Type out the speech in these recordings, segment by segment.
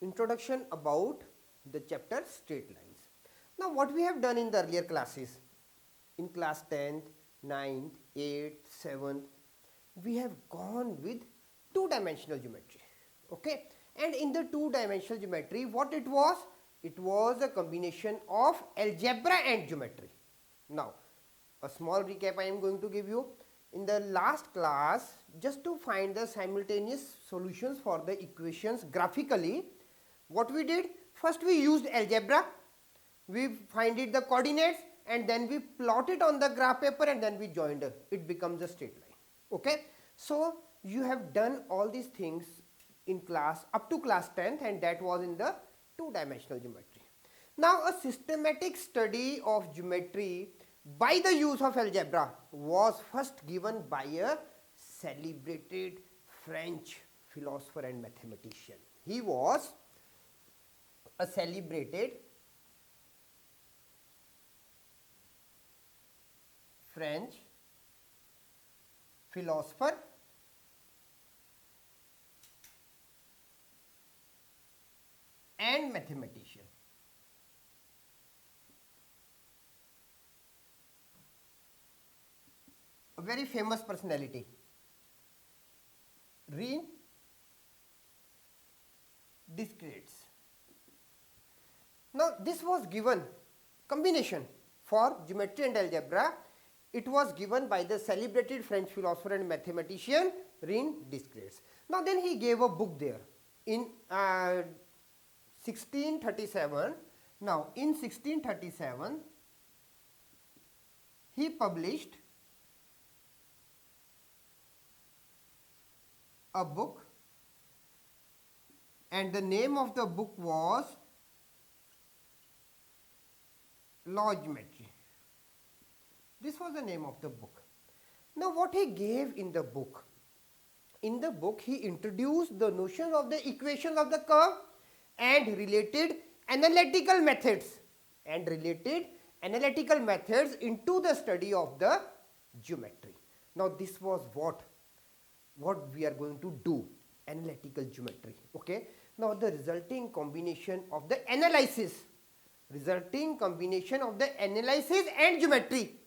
introduction about the chapter straight lines. Now what we have done in the earlier classes, in class 10th, 9th, 8th, 7th, we have gone with two-dimensional geometry, okay, and in the two-dimensional geometry what it was a combination of algebra and geometry. Now a small recap I am going to give you. In the last class, just to find the simultaneous solutions for the equations graphically, what we did, first we used algebra, we find it the coordinates and then we plot it on the graph paper and then we joined it becomes a straight line, okay. So you have done all these things in class up to class 10th, and that was in the two-dimensional geometry. Now a systematic study of geometry by the use of algebra was first given by a celebrated French philosopher and mathematician. He was a celebrated French philosopher and mathematician. A very famous personality, René Descartes. Now this was given combination for geometry and algebra. It was given by the celebrated French philosopher and mathematician René Descartes. Now then he gave a book there in 1637. Now in 1637 he published a book, and the name of the book was Law Geometry. This was the name of the book. Now what he gave in the book he introduced the notion of the equations of the curve and related analytical methods into the study of the geometry. Now this was what we are going to do, analytical geometry, okay. Now the resulting combination of the analysis and geometry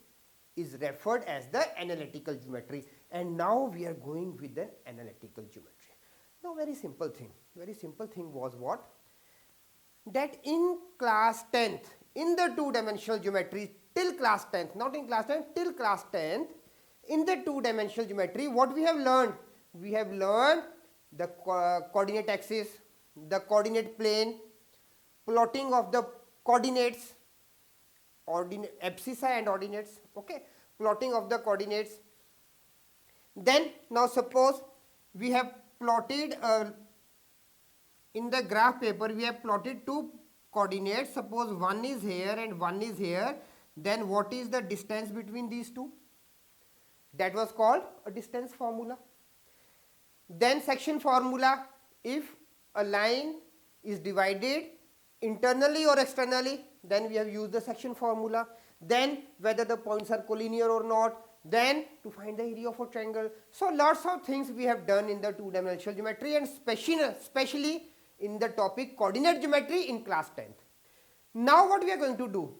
is referred as the analytical geometry, and now we are going with the analytical geometry. Now very simple thing was what, that in class 10th, in the two-dimensional geometry till class 10th, not in class 10th, till class 10th, in the two-dimensional geometry, what we have learned? We have learned the coordinate axis, the coordinate plane, plotting of the coordinates, abscissa and ordinates, okay, plotting of the coordinates. Then now suppose we have plotted in the graph paper, we have plotted two coordinates. Suppose one is here and one is here. Then what is the distance between these two? That was called a distance formula. Then section formula, if a line is divided internally or externally, then we have used the section formula. Then whether the points are collinear or not, then to find the area of a triangle. So lots of things we have done in the two-dimensional geometry, and especially in the topic coordinate geometry in class 10th. Now what we are going to do?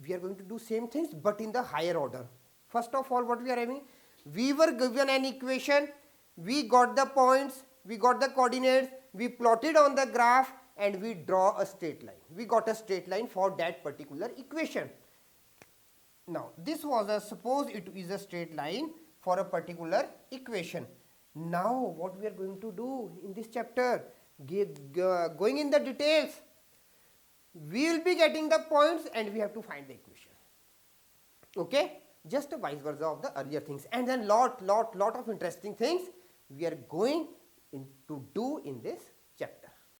We are going to do same things but in the higher order. First of all, what we are having? We were given an equation, we got the points, we got the coordinates, we plotted on the graph and we draw a straight line. We got a straight line for that particular equation. Now this was suppose it is a straight line for a particular equation. Now what we are going to do in this chapter, going in the details, we will be getting the points and we have to find the equation, okay, just a vice versa of the earlier things, and then lot of interesting things we are going to do in this